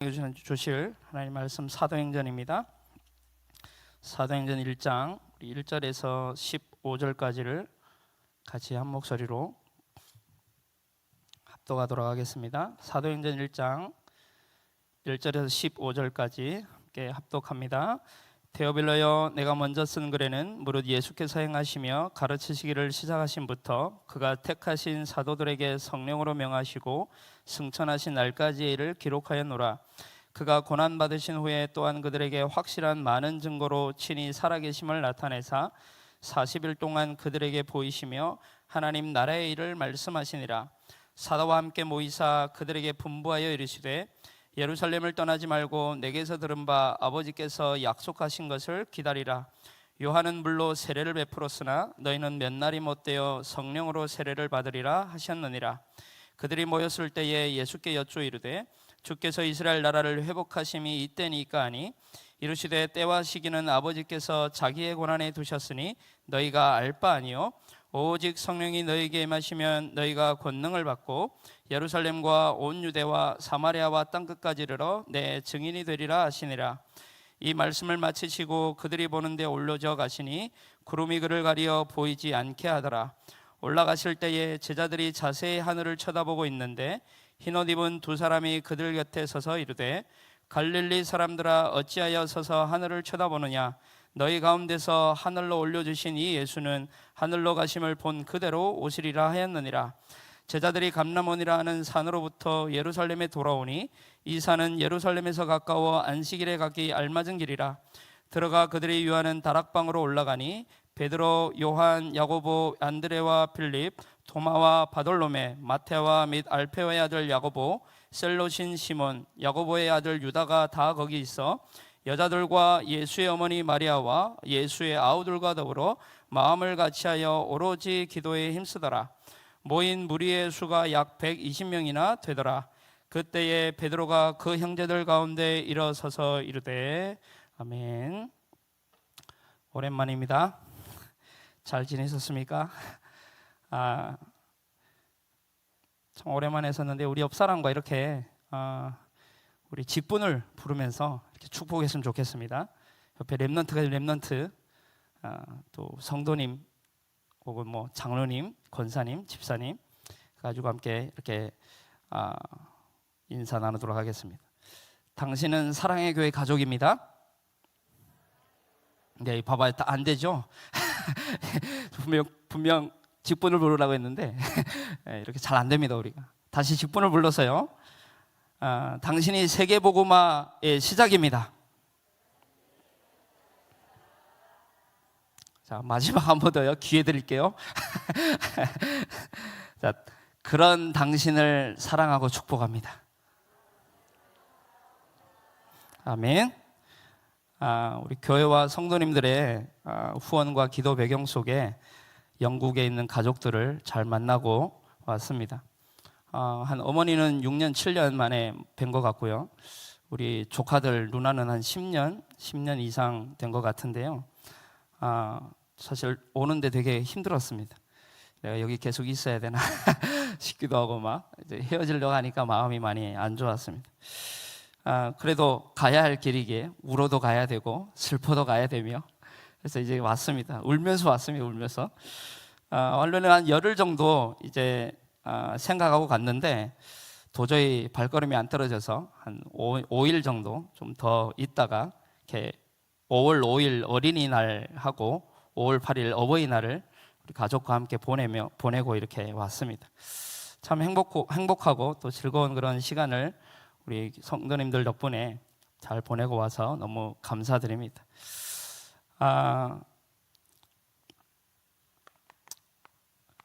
주실 하나님 말씀 사도행전입니다. 사도행전 1장 1절에서 15절까지를 같이 한 목소리로 합독하도록 하겠습니다. 사도행전 1장 1절에서 15절까지 함께 합독합니다. 데오빌로여, 내가 먼저 쓴 글에는 무릇 예수께서 행하시며 가르치시기를 시작하신부터 그가 택하신 사도들에게 성령으로 명하시고 승천하신 날까지의 일을 기록하였노라. 그가 고난받으신 후에 또한 그들에게 확실한 많은 증거로 친히 살아계심을 나타내사 40일 동안 그들에게 보이시며 하나님 나라의 일을 말씀하시니라. 사도와 함께 모이사 그들에게 분부하여 이르시되 예루살렘을 떠나지 말고 내게서 들은 바 아버지께서 약속하신 것을 기다리라. 요한은 물로 세례를 베풀었으나 너희는 몇 날이 못되어 성령으로 세례를 받으리라 하셨느니라. 그들이 모였을 때에 예수께 여쭈어 이르되 주께서 이스라엘 나라를 회복하심이 이때니까 하니 이르시되 때와 시기는 아버지께서 자기의 권한에 두셨으니 너희가 알 바 아니요 오직 성령이 너희에게 임하시면 너희가 권능을 받고 예루살렘과 온 유대와 사마리아와 땅끝까지 이르러 내 증인이 되리라 하시니라. 이 말씀을 마치시고 그들이 보는 데 올라져 가시니 구름이 그를 가리어 보이지 않게 하더라. 올라가실 때에 제자들이 자세히 하늘을 쳐다보고 있는데 흰옷 입은 두 사람이 그들 곁에 서서 이르되 갈릴리 사람들아 어찌하여 서서 하늘을 쳐다보느냐. 너희 가운데서 하늘로 올려주신 이 예수는 하늘로 가심을 본 그대로 오시리라 하였느니라. 제자들이 감람원이라 하는 산으로부터 예루살렘에 돌아오니 이 산은 예루살렘에서 가까워 안식일에 가기 알맞은 길이라. 들어가 그들이 유하는 다락방으로 올라가니 베드로, 요한, 야고보, 안드레와 필립, 도마와 바돌로메, 마테와 및 알페오의 아들 야고보, 셀롯인 시몬, 야고보의 아들 유다가 다 거기 있어 여자들과 예수의 어머니 마리아와 예수의 아우들과 더불어 마음을 같이하여 오로지 기도에 힘쓰더라. 모인 무리의 수가 약 120명이나 되더라. 그때에 베드로가 그 형제들 가운데 일어서서 이르되 아멘. 오랜만입니다. 잘 지내셨습니까? 참 오랜만에 했었는데 우리 옆 사람과 이렇게 우리 직분을 부르면서 이렇게 축복했으면 좋겠습니다. 옆에 렘넌트, 또 성도님 혹은 뭐 장로님, 권사님, 집사님 가지고 함께 이렇게 인사 나누도록 하겠습니다. 당신은 사랑의 교회 가족입니다. 네, 봐봐요, 안 되죠? 분명 직분을 부르라고 했는데 이렇게 잘 안 됩니다. 우리가 다시 직분을 불러서요. 당신이 세계복음화의 시작입니다. 자, 마지막 한 번 더요. 기회 드릴게요. 자, 그런 당신을 사랑하고 축복합니다. 아멘. 우리 교회와 성도님들의 후원과 기도 배경 속에 영국에 있는 가족들을 잘 만나고 왔습니다. 한 어머니는 6년, 7년 만에 뵌 것 같고요. 우리 조카들, 누나는 한 10년 이상 된 것 같은데요. 사실 오는데 되게 힘들었습니다. 내가 여기 계속 있어야 되나 싶기도 하고 막 이제 헤어지려고 하니까 마음이 많이 안 좋았습니다. 그래도 가야 할 길이기에 울어도 가야 되고 슬퍼도 가야 되며 그래서 이제 왔습니다. 울면서 왔습니다. 울면서 원래는 한 열흘 정도 이제 생각하고 갔는데 도저히 발걸음이 안 떨어져서 한 5일 정도 좀 더 있다가 이렇게 5월 5일 어린이날하고 5월 8일 어버이날을 우리 가족과 함께 보내고 이렇게 왔습니다. 참 행복하고 또 즐거운 그런 시간을 우리 성도님들 덕분에 잘 보내고 와서 너무 감사드립니다.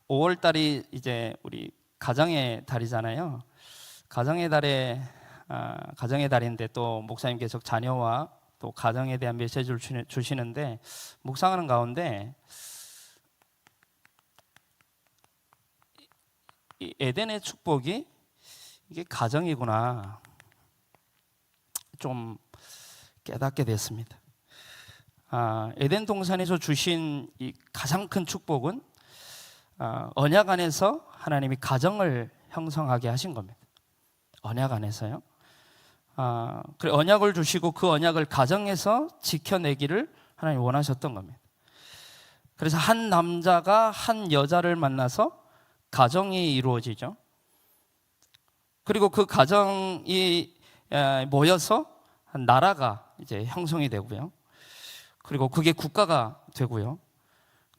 5월 달이 이제 우리 가정의 달이잖아요. 가정의 달인데 또 목사님 계속 자녀와 또 가정에 대한 메시지를 주시는데 묵상하는 가운데 이 에덴의 축복이 이게 가정이구나 좀 깨닫게 됐습니다. 에덴 동산에서 주신 이 가장 큰 축복은 언약 안에서 하나님이 가정을 형성하게 하신 겁니다. 언약 안에서요. 그래 언약을 주시고 그 언약을 가정에서 지켜내기를 하나님 원하셨던 겁니다. 그래서 한 남자가 한 여자를 만나서 가정이 이루어지죠. 그리고 그 가정이 모여서 한 나라가 이제 형성이 되고요. 그리고 그게 국가가 되고요.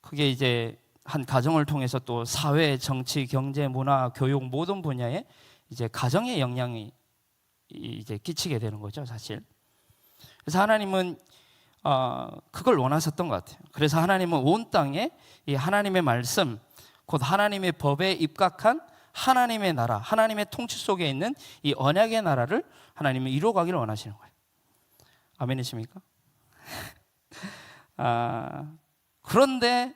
그게 이제 한 가정을 통해서 또 사회, 정치, 경제, 문화, 교육 모든 분야에 이제 가정의 영향이 이제 끼치게 되는 거죠, 사실. 그래서 하나님은 그걸 원하셨던 것 같아요. 그래서 하나님은 온 땅에 이 하나님의 말씀, 곧 하나님의 법에 입각한 하나님의 나라, 하나님의 통치 속에 있는 이 언약의 나라를 하나님은 이루어가기를 원하시는 거예요. 아멘이십니까? 그런데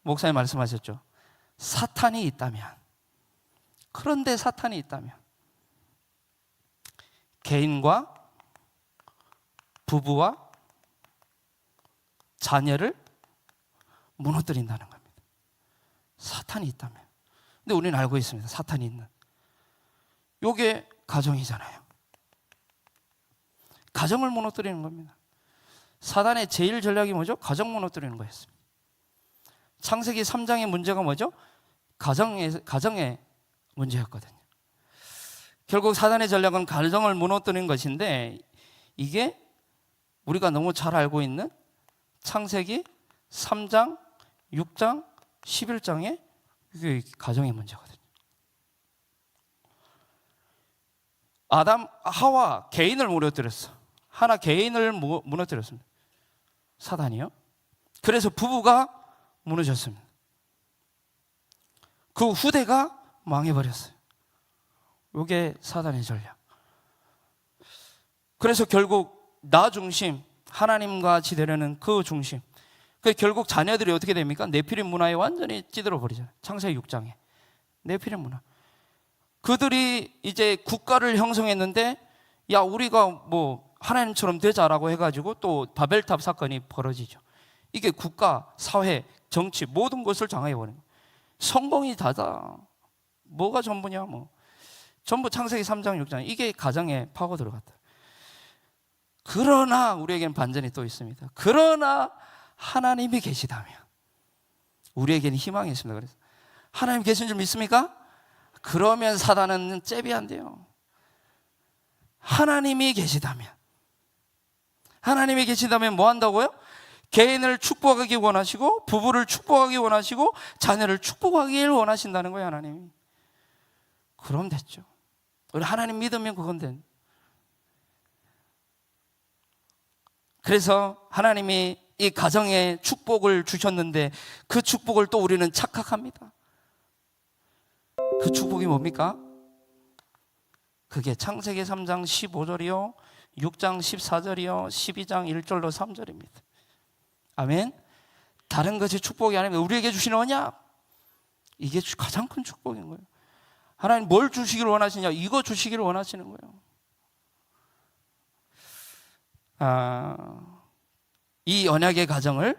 목사님 말씀하셨죠. 사탄이 있다면, 그런데 사탄이 있다면 개인과 부부와 자녀를 무너뜨린다는 겁니다. 사탄이 있다면. 근데 우리는 알고 있습니다. 사탄이 있는. 요게 가정이잖아요. 가정을 무너뜨리는 겁니다. 사단의 제일 전략이 뭐죠? 가정 무너뜨리는 거였습니다. 창세기 3장의 문제가 뭐죠? 가정의 문제였거든요. 결국 사단의 전략은 가정을 무너뜨리는 것인데, 이게 우리가 너무 잘 알고 있는 창세기 3장, 6장, 11장의 이게 가정의 문제거든요. 아담, 하와 개인을 무너뜨렸어. 하나 개인을 무너뜨렸습니다. 사단이요. 그래서 부부가 무너졌습니다. 그 후대가 망해버렸어요. 이게 사단의 전략. 그래서 결국 나 중심, 하나님과 지대려는 그 중심. 결국 자녀들이 어떻게 됩니까? 네피림 문화에 완전히 찌들어 버리잖아요. 창세기 6장에 네피림 문화. 그들이 이제 국가를 형성했는데, 야 우리가 뭐 하나님처럼 되자라고 해가지고 또 바벨탑 사건이 벌어지죠. 이게 국가, 사회, 정치 모든 것을 장악해버린 거예요. 성공이 다다. 뭐가 전부냐 뭐. 전부 창세기 3장 6장. 이게 가정에 파고 들어갔다. 그러나 우리에게는 반전이 또 있습니다. 그러나 하나님이 계시다면 우리에게는 희망이 있습니다. 그래서 하나님 계신 줄 믿습니까? 그러면 사단은 잽이 안 돼요. 하나님이 계시다면, 하나님이 계시다면 뭐 한다고요? 개인을 축복하기 원하시고, 부부를 축복하기 원하시고, 자녀를 축복하기를 원하신다는 거예요, 하나님이. 그럼 됐죠. 우리 하나님 믿으면 그건 된. 그래서 하나님이 이 가정에 축복을 주셨는데 그 축복을 또 우리는 착각합니다. 그 축복이 뭡니까? 그게 창세기 3장 15절이요, 6장 14절이요, 12장 1절로 3절입니다. 아멘. 다른 것이 축복이 아닙니다. 우리에게 주시는 언약, 이게 가장 큰 축복인 거예요. 하나님 뭘 주시기를 원하시냐? 이거 주시기를 원하시는 거예요. 이 언약의 가정을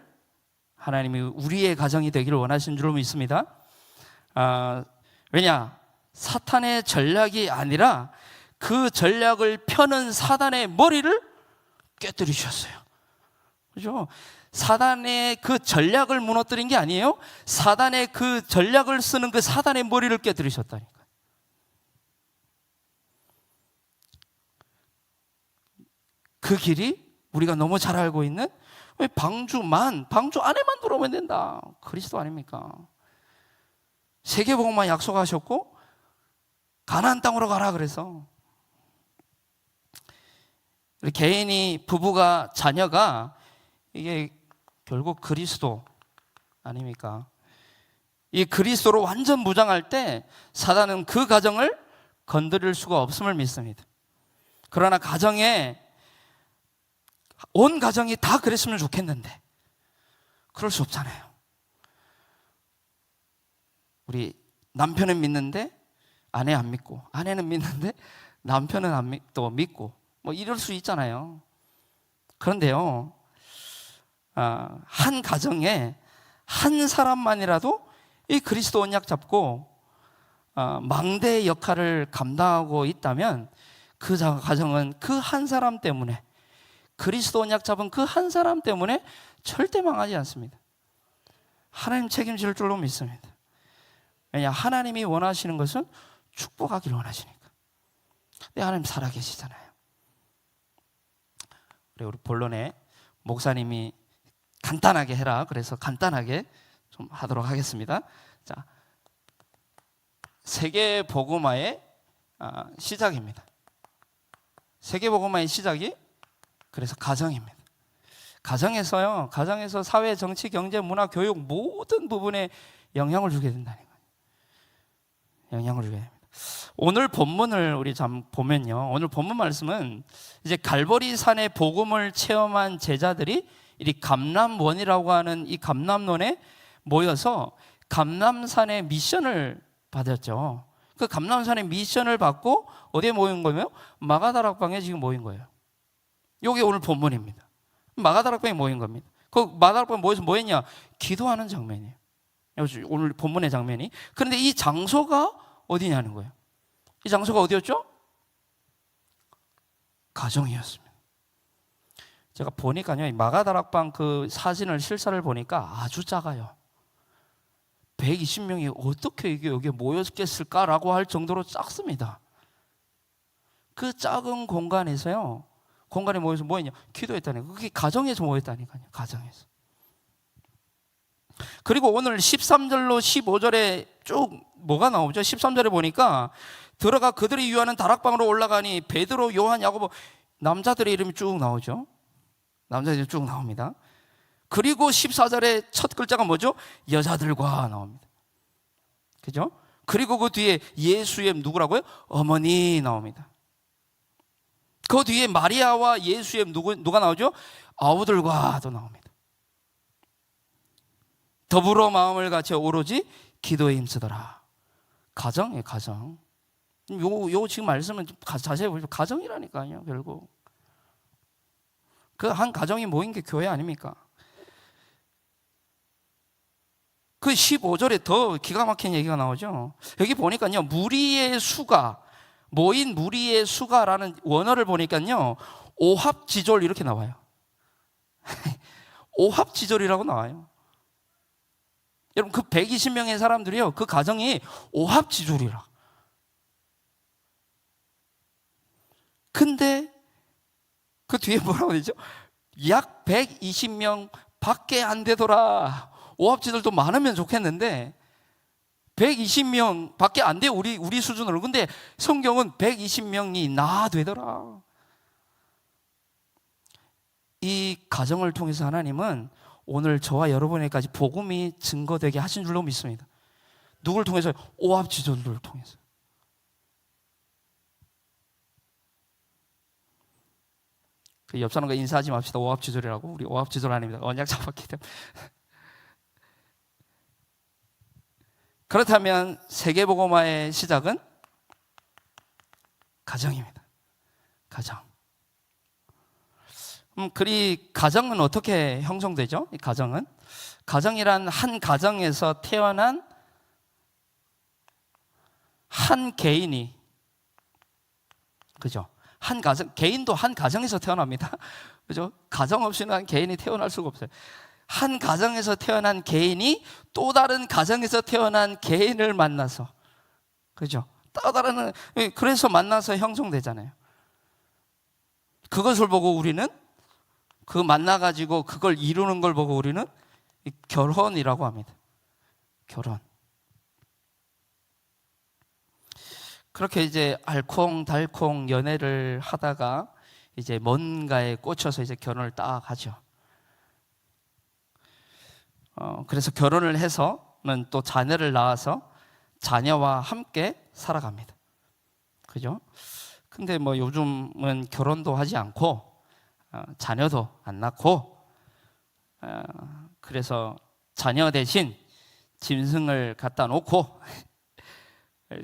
하나님이 우리의 가정이 되기를 원하시는 줄로 믿습니다. 왜냐? 사탄의 전략이 아니라 그 전략을 펴는 사단의 머리를 깨뜨리셨어요. 그죠? 사단의 그 전략을 무너뜨린 게 아니에요. 사단의 그 전략을 쓰는 그 사단의 머리를 깨뜨리셨다니까. 그 길이 우리가 너무 잘 알고 있는, 왜 방주 안에만 들어오면 된다. 그리스도 아닙니까? 세계복음만 약속하셨고 가나안 땅으로 가라 그래서. 우리 개인이, 부부가, 자녀가 이게 결국 그리스도 아닙니까? 이 그리스도로 완전 무장할 때 사단은 그 가정을 건드릴 수가 없음을 믿습니다. 그러나 온 가정이 다 그랬으면 좋겠는데 그럴 수 없잖아요. 우리 남편은 믿는데 아내 안 믿고, 아내는 믿는데 남편은 또 믿고, 뭐 이럴 수 있잖아요. 그런데요, 한 가정에 한 사람만이라도 이 그리스도 언약 잡고 망대의 역할을 감당하고 있다면 그 가정은 그 한 사람 때문에, 그리스도 언약 잡은 그 한 사람 때문에 절대 망하지 않습니다. 하나님 책임질 줄로 믿습니다. 왜냐, 하나님이 원하시는 것은 축복하기를 원하시니까. 근데 하나님 살아계시잖아요. 그리고 우리 본론에 목사님이 간단하게 해라, 그래서 간단하게 좀 하도록 하겠습니다. 자, 세계복음화의 시작입니다. 세계복음화의 시작이 그래서 가정입니다. 가정에서요, 가정에서 사회, 정치, 경제, 문화, 교육 모든 부분에 영향을 주게 된다는 거예요. 영향을 주게 됩니다. 오늘 본문을 우리 좀 보면요, 오늘 본문 말씀은 이제 갈보리 산의 복음을 체험한 제자들이 이 감람원이라고 하는 이 감람론에 모여서 감람산의 미션을 받았죠. 그 감람산의 미션을 받고 어디에 모인 거예요? 마가다락방에 지금 모인 거예요. 이게 오늘 본문입니다. 마가다락방에 모인 겁니다. 그 마가다락방에 모여서 뭐 했냐? 기도하는 장면이에요. 오늘 본문의 장면이. 그런데 이 장소가 어디냐는 거예요. 이 장소가 어디였죠? 가정이었습니다. 제가 보니까요, 마가다락방 그 사진을 실사를 보니까 아주 작아요. 120명이 어떻게 이게 여기에 모였겠을까라고 할 정도로 작습니다. 그 작은 공간에서요, 공간에 모여서 뭐 했냐? 기도했다니까요. 그게 가정에서 모였다니까요. 가정에서. 그리고 오늘 13절로 15절에 쭉 뭐가 나오죠? 13절에 보니까 들어가 그들이 유하는 다락방으로 올라가니 베드로, 요한, 야고보, 남자들의 이름이 쭉 나오죠. 남자들이 쭉 나옵니다. 그리고 14절에 첫 글자가 뭐죠? 여자들과 나옵니다. 그죠? 그리고 그 뒤에 예수의 누구라고요? 어머니 나옵니다. 그 뒤에 마리아와 예수의 누가 나오죠? 아우들과도 나옵니다. 더불어 마음을 같이 오로지 기도에 힘쓰더라. 가정이에요, 가정. 요 지금 말씀은 좀 자세히 보시면 가정이라니까요, 결국. 그 한 가정이 모인 게 교회 아닙니까? 그 15절에 더 기가 막힌 얘기가 나오죠. 여기 보니까요, 무리의 수가, 모인 무리의 수가라는 원어를 보니까요, 오합지졸 이렇게 나와요. 오합지졸이라고 나와요. 여러분, 그 120명의 사람들이요, 그 가정이 오합지졸이라. 근데 그 뒤에 뭐라고 되죠? 약 120명 밖에 안 되더라. 오합지졸도 많으면 좋겠는데 120명 밖에 안 돼, 우리 수준으로. 근데 성경은 120명이 나 되더라. 이 가정을 통해서 하나님은 오늘 저와 여러분에게까지 복음이 증거되게 하신 줄로 믿습니다. 누굴 통해서? 오합지졸들을 통해서. 그 옆 사람과 인사하지 맙시다. 오합지졸이라고. 우리 오합지졸 아닙니다. 언약 잡았기 때문에. 그렇다면 세계복음화의 시작은 가정입니다. 가정. 그리 가정은 어떻게 형성되죠? 이 가정은, 가정이란 한 가정에서 태어난 한 개인이, 그죠? 한 가정, 개인도 한 가정에서 태어납니다. 그죠? 가정 없이는 한 개인이 태어날 수가 없어요. 한 가정에서 태어난 개인이 또 다른 가정에서 태어난 개인을 만나서, 그죠? 또 다른, 그래서 만나서 형성되잖아요. 그것을 보고 우리는, 그 만나가지고 그걸 이루는 걸 보고 우리는 결혼이라고 합니다. 결혼. 그렇게 이제 알콩달콩 연애를 하다가 이제 뭔가에 꽂혀서 이제 결혼을 딱 하죠. 그래서 결혼을 해서는 또 자녀를 낳아서 자녀와 함께 살아갑니다. 그죠? 근데 뭐 요즘은 결혼도 하지 않고 자녀도 안 낳고, 그래서 자녀 대신 짐승을 갖다 놓고,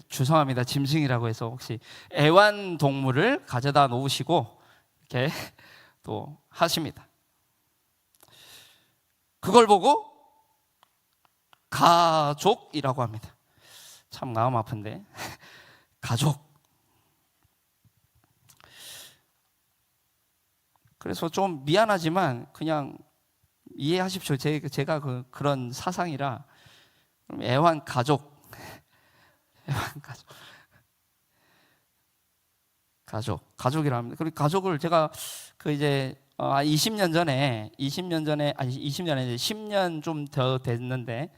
죄송합니다, 짐승이라고 해서 혹시 애완동물을 가져다 놓으시고 이렇게 또 하십니다. 그걸 보고 가족이라고 합니다. 참 마음 아픈데 가족. 그래서 좀 미안하지만 그냥 이해하십시오. 제가 그런 사상이라. 애완 가족, 애완 가족이라 합니다. 그리고 가족을 제가 이제 20년 전에 아니 20년 아니지 10년 좀 더 됐는데,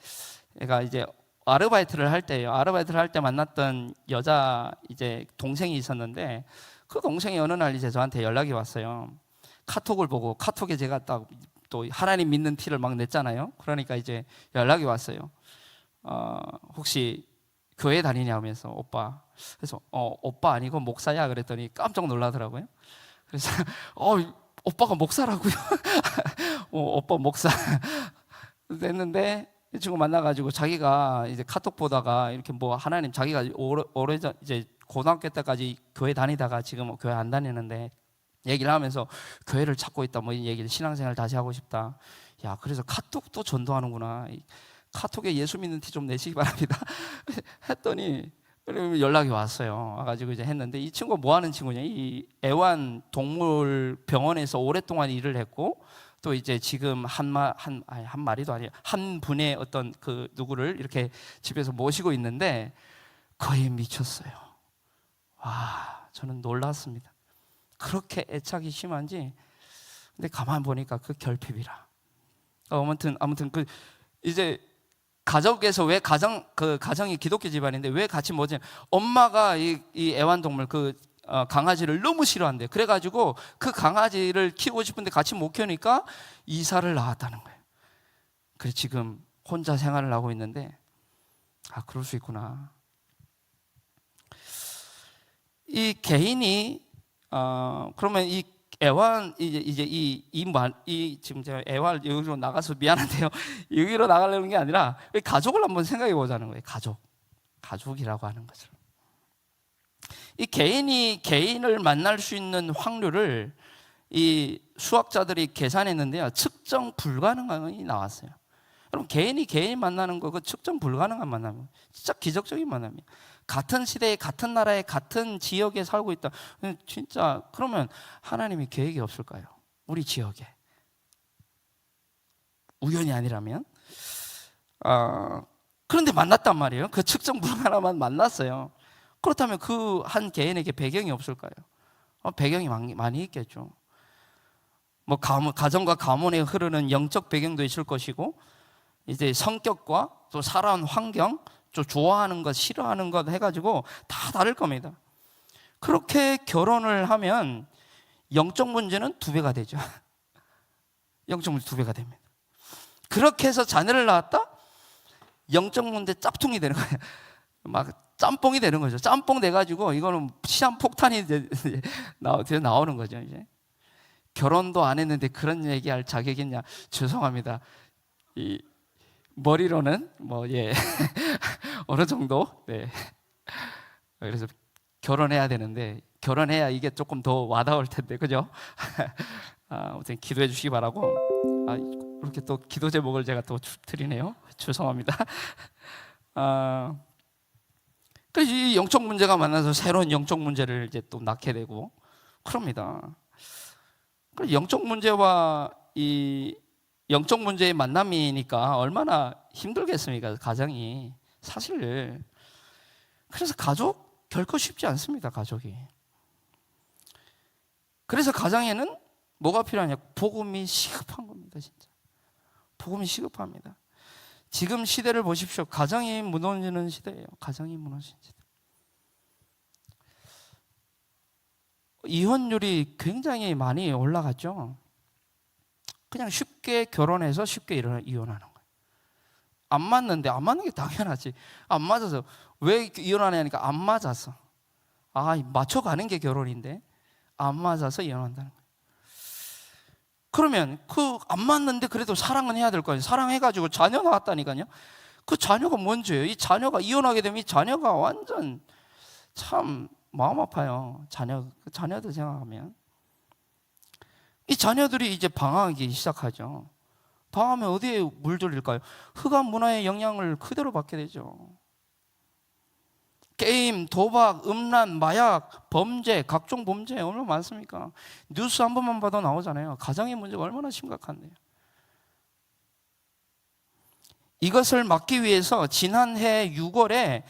제가 이제 아르바이트를 할 때 만났던 여자 이제 동생이 있었는데, 그 동생이 어느 날 이제 저한테 연락이 왔어요. 카톡을 보고, 카톡에 제가 딱 또 하나님 믿는 티를 막 냈잖아요. 그러니까 이제 연락이 왔어요. 혹시 교회 다니냐 하면서, 오빠. 그래서 오빠 아니고 목사야 그랬더니 깜짝 놀라더라고요. 그래서 오빠가 목사라고요? 오빠 목사. 됐는데 이 친구 만나가지고 자기가 이제 카톡 보다가 이렇게 뭐 하나님, 자기가 오래전 이제 고등학교 때까지 교회 다니다가 지금 교회 안 다니는데 얘기를 하면서 교회를 찾고 있다, 뭐 이 얘기를, 신앙생활 다시 하고 싶다. 야, 그래서 카톡도 전도하는구나. 카톡에 예수 믿는 티 좀 내시기 바랍니다. 했더니 연락이 왔어요. 와가지고 이제 했는데, 이 친구가 뭐 하는 친구냐? 이 애완 동물 병원에서 오랫동안 일을 했고, 또 이제 지금 한 마리도 아니에요. 한 분의 어떤 그 누구를 이렇게 집에서 모시고 있는데 거의 미쳤어요. 와, 저는 놀랐습니다. 그렇게 애착이 심한지. 근데 가만 보니까 그 결핍이라. 아무튼 그 이제 가족에서 왜 가정이 기독교 집안인데 왜 같이 뭐지? 엄마가 이 애완동물 강아지를 너무 싫어한대. 그래가지고 그 강아지를 키우고 싶은데 같이 못 키우니까 이사를 나왔다는 거예요. 그래서 지금 혼자 생활을 하고 있는데, 그럴 수 있구나. 이 개인이 그러면 이 애완 지금 제가 애완 여기로 나가서 미안한데요. 여기로 나가려는 게 아니라 가족을 한번 생각해 보자는 거예요. 가족이라고 하는 것을. 이 개인이 개인을 만날 수 있는 확률을 이 수학자들이 계산했는데요, 측정 불가능함이 나왔어요. 그럼 개인이 개인 만나는 거, 그 측정 불가능한 만남이에요. 진짜 기적적인 만남이에요. 같은 시대에, 같은 나라에, 같은 지역에 살고 있다. 진짜 그러면 하나님이 계획이 없을까요? 우리 지역에. 우연이 아니라면. 그런데 만났단 말이에요. 그 측정 불가능한 만났어요. 그렇다면 그 한 개인에게 배경이 없을까요? 배경이 많이 있겠죠. 뭐 가정과 가문에 흐르는 영적 배경도 있을 것이고, 이제 성격과 또 살아온 환경, 또 좋아하는 것, 싫어하는 것 해가지고 다 다를 겁니다. 그렇게 결혼을 하면 영적 문제는 2배가 되죠. 영적 문제 2배가 됩니다. 그렇게 해서 자녀를 낳았다? 영적 문제 짭퉁이 되는 거예요. 막 짬뽕이 되는 거죠. 짬뽕 돼가지고 이거는 시한폭탄이 나오는 거죠. 이제 결혼도 안 했는데 그런 얘기할 자격이 있냐? 죄송합니다. 이 머리로는 어느 정도. 네. 그래서 결혼해야 되는데, 결혼해야 이게 조금 더 와닿을 텐데, 그죠? 아무튼 기도해 주시기 바라고. 이렇게 또 기도 제목을 제가 또 드리네요. 죄송합니다. 그래서 이 영적 문제가 만나서 새로운 영적 문제를 이제 또 낳게 되고 그럽니다. 그래서 영적 문제와 이 영적 문제의 만남이니까 얼마나 힘들겠습니까, 가정이. 사실 그래서 가족 결코 쉽지 않습니다, 가족이. 그래서 가정에는 뭐가 필요하냐? 복음이 시급한 겁니다, 진짜. 복음이 시급합니다. 지금 시대를 보십시오. 가정이 무너지는 시대예요. 가정이 무너지는 시대. 이혼율이 굉장히 많이 올라갔죠. 그냥 쉽게 결혼해서 쉽게 이혼하는 거예요. 안 맞는데, 안 맞는 게 당연하지. 안 맞아서. 왜 이혼하냐니까 안 맞아서. 맞춰가는 게 결혼인데 안 맞아서 이혼한다는 거예요. 그러면 안 맞는데 그래도 사랑은 해야 될 거 아니에요. 사랑해가지고 자녀 낳았다니까요. 그 자녀가 뭔지예요. 이 자녀가 이혼하게 되면 이 자녀가 완전 참 마음 아파요. 자녀들 생각하면. 이 자녀들이 이제 방황하기 시작하죠. 방황하면 어디에 물들일까요? 흑암 문화의 영향을 그대로 받게 되죠. 게임, 도박, 음란, 마약, 범죄, 각종 범죄 얼마나 많습니까? 뉴스 한 번만 봐도 나오잖아요. 가정의 문제가 얼마나 심각한데요. 이것을 막기 위해서 지난해 6월에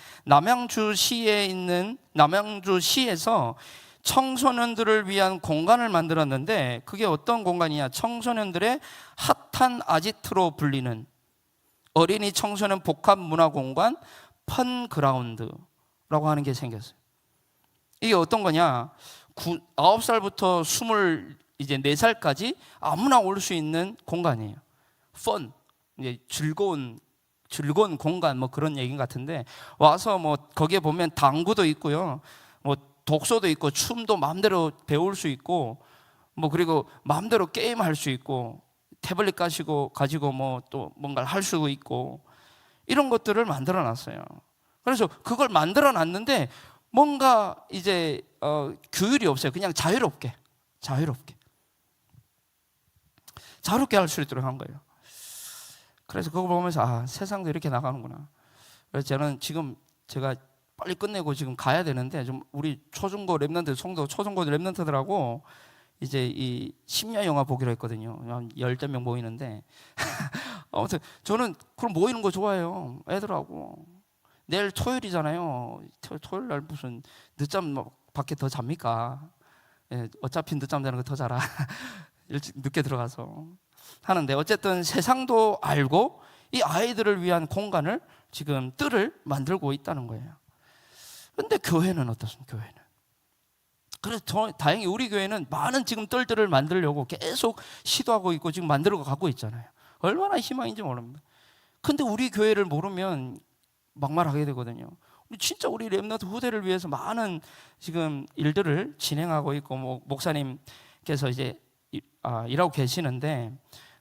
남양주시에서 청소년들을 위한 공간을 만들었는데, 그게 어떤 공간이냐? 청소년들의 핫한 아지트로 불리는 어린이 청소년 복합 문화 공간 펀그라운드라고 하는 게 생겼어요. 이게 어떤 거냐? 9살부터 24살까지 아무나 올 수 있는 공간이에요. 이제 즐거운 공간, 뭐 그런 얘기 같은데, 와서 뭐 거기에 보면 당구도 있고요, 뭐 독서도 있고, 춤도 마음대로 배울 수 있고, 뭐 그리고 마음대로 게임할 수 있고, 태블릿 가지고 뭐 또 뭔가를 할 수 있고, 이런 것들을 만들어 놨어요. 그래서 그걸 만들어 놨는데 뭔가 이제 규율이 없어요. 그냥 자유롭게 할 수 있도록 한 거예요. 그래서 그거 보면서 세상도 이렇게 나가는구나. 그래서 저는 지금 제가 빨리 끝내고 지금 가야 되는데, 좀 우리 초중고 랩런트, 송도 초중고 랩런트들하고 이제 이 심야 영화 보기로 했거든요. 한 10명 모이는데 아무튼 저는 그럼 모이는 거 좋아해요. 애들하고. 내일 토요일이잖아요. 토요일 날 무슨 늦잠 밖에 더 잡니까? 예, 어차피 늦잠 자는 거 더 자라. 일찍 늦게 들어가서 하는데, 어쨌든 세상도 알고 이 아이들을 위한 공간을 지금 뜰을 만들고 있다는 거예요. 근데 교회는 어떻습니까? 교회는. 그래서 다행히 우리 교회는 많은 지금 뜰들을 만들려고 계속 시도하고 있고 지금 만들어 가고 있잖아요. 얼마나 희망인지 모릅니다. 근데 우리 교회를 모르면 막말하게 되거든요. 진짜 우리 렘넌트 후대를 위해서 많은 지금 일들을 진행하고 있고, 뭐 목사님께서 이제 일하고 계시는데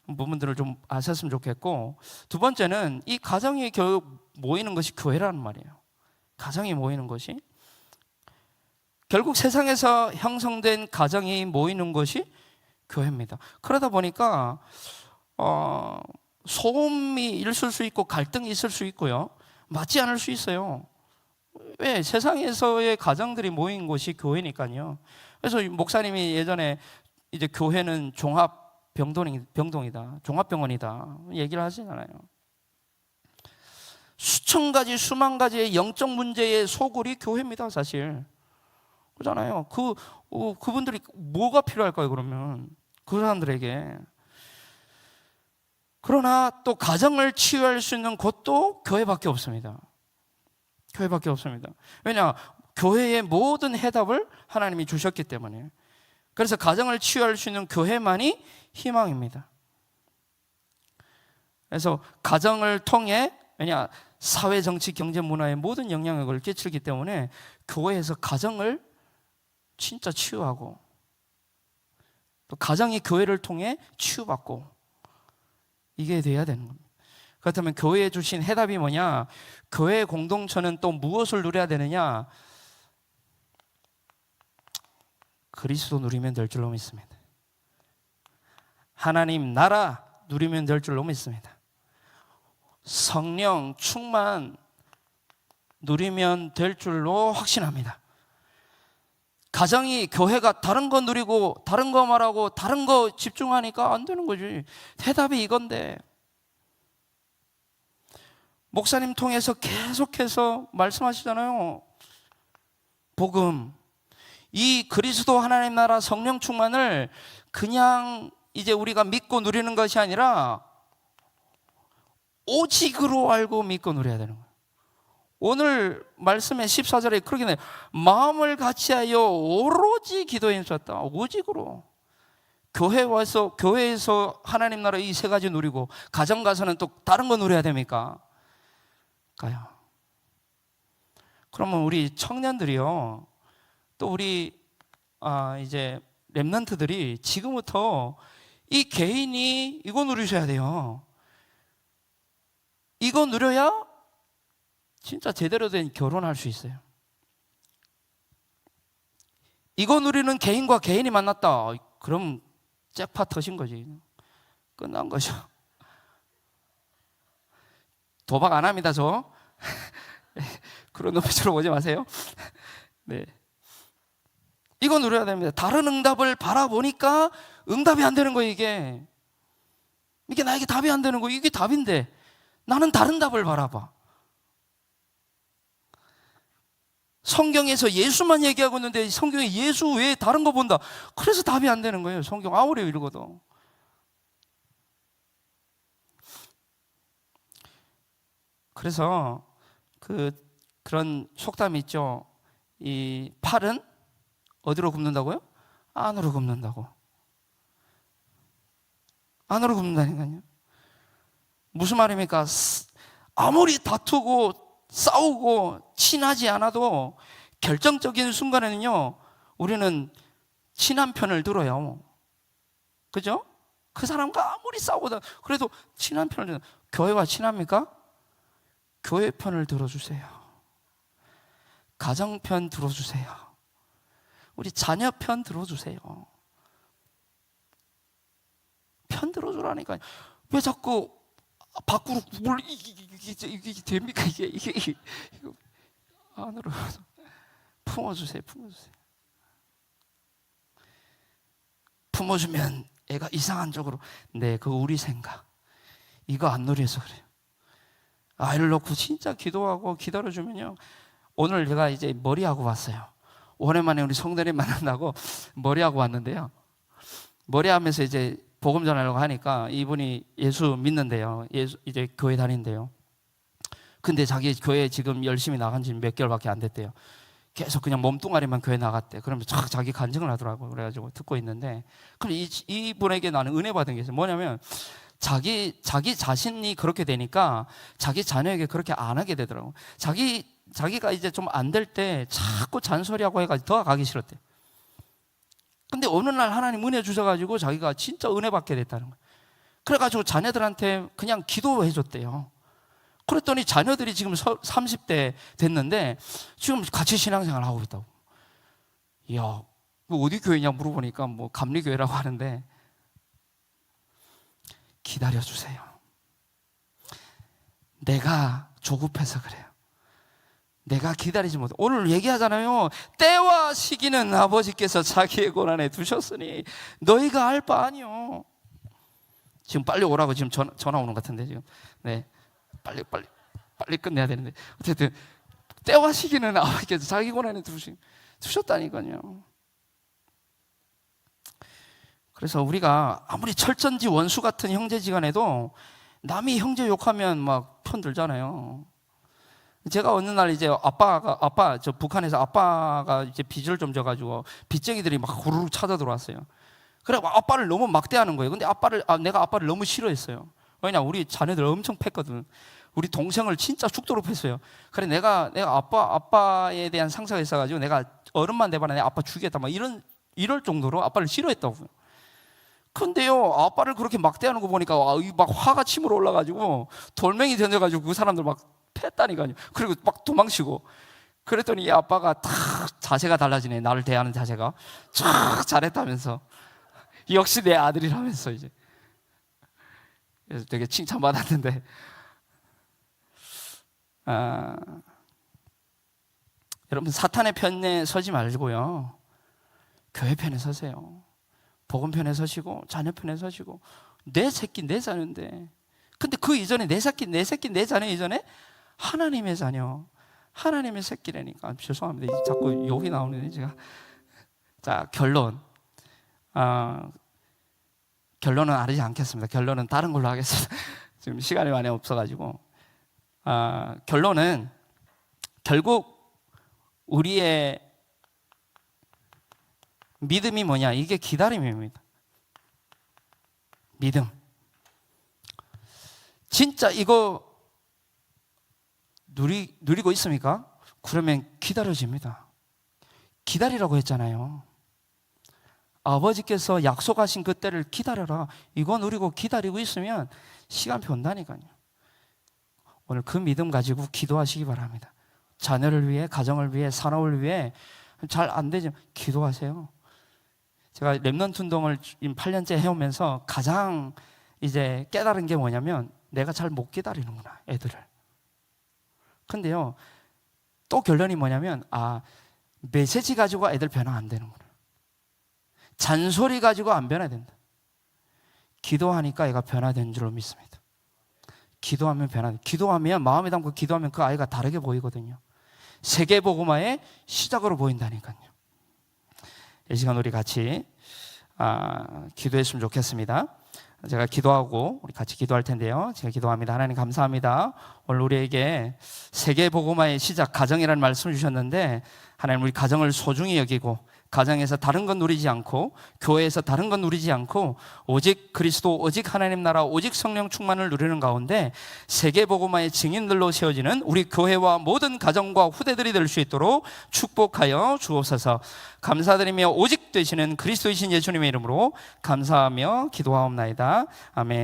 부분들을 좀 아셨으면 좋겠고, 두 번째는 이 가정이 결국 모이는 것이 교회라는 말이에요. 가정이 모이는 것이, 결국 세상에서 형성된 가정이 모이는 것이 교회입니다. 그러다 보니까 소음이 있을 수 있고 갈등이 있을 수 있고요, 맞지 않을 수 있어요. 왜? 세상에서의 가정들이 모인 곳이 교회니까요. 그래서 목사님이 예전에 이제 교회는 종합병동이다, 종합병원이다 얘기를 하시잖아요. 수천 가지, 수만 가지의 영적 문제의 소굴이 교회입니다, 사실. 그렇잖아요. 그분들이 뭐가 필요할까요, 그러면? 그 사람들에게. 그러나 또 가정을 치유할 수 있는 곳도 교회밖에 없습니다. 교회밖에 없습니다. 왜냐? 교회의 모든 해답을 하나님이 주셨기 때문에. 그래서 가정을 치유할 수 있는 교회만이 희망입니다. 그래서 가정을 통해, 왜냐? 사회, 정치, 경제, 문화에 모든 영향력을 끼치기 때문에 교회에서 가정을 진짜 치유하고, 또 가정이 교회를 통해 치유받고, 이게 돼야 되는 겁니다. 그렇다면 교회에 주신 해답이 뭐냐? 교회 공동체는 또 무엇을 누려야 되느냐? 그리스도 누리면 될 줄로 믿습니다. 하나님 나라 누리면 될 줄로 믿습니다. 성령 충만 누리면 될 줄로 확신합니다. 가정이, 교회가 다른 거 누리고 다른 거 말하고 다른 거 집중하니까 안 되는 거지. 해답이 이건데, 목사님 통해서 계속해서 말씀하시잖아요. 복음, 이 그리스도 하나님 나라 성령 충만을 그냥 이제 우리가 믿고 누리는 것이 아니라 오직으로 알고 믿고 누려야 되는 거예요. 오늘 말씀의 14절에 그렇게 나와요. 마음을 같이하여 오로지 기도에 힘썼다. 오직으로. 교회에서 하나님 나라 이 세 가지 누리고, 가정 가서는 또 다른 거 누려야 됩니까? 가요. 그러면 우리 청년들이요, 또 우리 이제 렘넌트들이 지금부터 이 개인이 이거 누리셔야 돼요. 이거 누려야 진짜 제대로 된 결혼할 수 있어요. 이거 누리는 개인과 개인이 만났다, 그럼 잭팟 터진 거지. 끝난 거죠. 도박 안 합니다, 저. 그런 눈빛으로 보지 마세요. 네. 이거 누려야 됩니다. 다른 응답을 바라보니까 응답이 안 되는 거예요. 이게 나에게 답이 안 되는 거예요. 이게 답인데 나는 다른 답을 바라봐. 성경에서 예수만 얘기하고 있는데 성경에 예수 외에 다른 거 본다. 그래서 답이 안 되는 거예요. 성경 아무리 읽어도. 그래서 그런 속담이 있죠. 이 팔은 어디로 굽는다고요? 안으로 굽는다고. 안으로 굽는다니까요. 무슨 말입니까? 아무리 다투고 싸우고 친하지 않아도 결정적인 순간에는요, 우리는 친한 편을 들어요. 그죠? 그 사람과 아무리 싸우다 그래도 친한 편을 들어요. 교회와 친합니까? 교회 편을 들어주세요. 가정 편 들어주세요. 우리 자녀 편 들어주세요. 편 들어주라니까요. 왜 자꾸 밖으로 이게 됩니까? 이게 안으로 품어주세요. 품어주면 애가 이상한 쪽으로 그거 우리 생각 이거 안 누려서 그래요. 아이를 놓고 진짜 기도하고 기다려주면요. 오늘 제가 이제 머리하고 왔어요. 오랜만에 우리 성도님 만난다고 머리하고 왔는데요. 머리하면서 이제 복음 전하려고 하니까 이분이 예수 믿는데요. 이제 교회 다닌대요. 근데 자기 교회 지금 열심히 나간 지 몇 개월밖에 안 됐대요. 계속 그냥 몸뚱아리만 교회 나갔대. 그러면 자기 간증을 하더라고요. 그래가지고 듣고 있는데, 그럼 이분에게 나는 은혜 받은 게 있어요. 뭐냐면 자기 자신이 그렇게 되니까 자기 자녀에게 그렇게 안 하게 되더라고요. 자기가 이제 좀 안 될 때 자꾸 잔소리하고 해가지고 더 가기 싫었대. 근데 어느 날 하나님 은혜 주셔가지고 자기가 진짜 은혜 받게 됐다는 거예요. 그래가지고 자녀들한테 그냥 기도해 줬대요. 그랬더니 자녀들이 지금 30대 됐는데 지금 같이 신앙생활을 하고 있다고. 이야, 어디 교회냐 물어보니까 뭐 감리교회라고 하는데, 기다려주세요. 내가 조급해서 그래요. 내가 기다리지 못해. 오늘 얘기하잖아요. 때와 시기는 아버지께서 자기의 권한에 두셨으니 너희가 알 바 아니요. 지금 빨리 오라고 지금 전화 오는 것 같은데 지금. 네, 빨리 끝내야 되는데 어쨌든 때와 시기는 아버지께서 자기 권한에 두셨다니까요. 그래서 우리가 아무리 철전지 원수 같은 형제지간에도 남이 형제 욕하면 막 편들잖아요. 제가 어느 날 이제 북한에서 아빠가 이제 빚을 좀 져가지고 빚쟁이들이 막 후루룩 찾아 들어왔어요. 그래 아빠를 너무 막대하는 거예요. 근데 내가 아빠를 너무 싫어했어요. 왜냐, 우리 자녀들 엄청 팼거든. 우리 동생을 진짜 죽도록 팼어요. 그래 내가 아빠에 대한 상처가 있어가지고 내가 어른만 돼봐라 내 아빠 죽이겠다 막 이럴 정도로 아빠를 싫어했다고요. 근데요, 아빠를 그렇게 막대하는 거 보니까 막 화가 치밀어 올라가지고 돌멩이 던져가지고 그 사람들 막 패다니까요. 그리고 막 도망치고. 그랬더니 이 아빠가 탁 자세가 달라지네. 나를 대하는 자세가 쫙 잘했다면서 역시 내 아들이라면서 이제. 그래서 되게 칭찬받았는데, 여러분 사탄의 편에 서지 말고요, 교회 편에 서세요. 복음 편에 서시고 자녀 편에 서시고. 내 새끼 내 자녀인데, 근데 그 이전에 내 새끼 내 자녀 이전에 하나님의 자녀, 하나님의 새끼라니까. 죄송합니다. 자꾸 욕이 나오는데 제가. 자, 결론은 아르지 않겠습니다. 결론은 다른 걸로 하겠습니다. 지금 시간이 많이 없어가지고. 결론은 결국 우리의 믿음이 뭐냐? 이게 기다림입니다. 믿음. 진짜 이거 누리고 있습니까? 그러면 기다려집니다. 기다리라고 했잖아요. 아버지께서 약속하신 그 때를 기다려라. 이거 누리고 기다리고 있으면 시간표 온다니까요. 오늘 그 믿음 가지고 기도하시기 바랍니다. 자녀를 위해, 가정을 위해, 산업을 위해. 잘 안 되죠? 기도하세요. 제가 렘넌트 운동을 8년째 해오면서 가장 이제 깨달은 게 뭐냐면 내가 잘 못 기다리는구나, 애들을. 근데요, 또 결론이 뭐냐면 메시지 가지고 애들 변화 안 되는구나. 잔소리 가지고 안 변화된다. 기도하니까 애가 변화된 줄로 믿습니다. 기도하면 기도하면 마음에 담고 기도하면 그 아이가 다르게 보이거든요. 세계복음화의 시작으로 보인다니까요. 이 시간 우리 같이 기도했으면 좋겠습니다. 제가 기도하고 우리 같이 기도할 텐데요. 제가 기도합니다. 하나님 감사합니다. 오늘 우리에게 세계복음화의 시작 가정이라는 말씀을 주셨는데 하나님 우리 가정을 소중히 여기고 가정에서 다른 건 누리지 않고 교회에서 다른 건 누리지 않고 오직 그리스도, 오직 하나님 나라, 오직 성령 충만을 누리는 가운데 세계복음화의 증인들로 세워지는 우리 교회와 모든 가정과 후대들이 될 수 있도록 축복하여 주옵소서. 감사드리며 오직 되시는 그리스도이신 예수님의 이름으로 감사하며 기도하옵나이다. 아멘.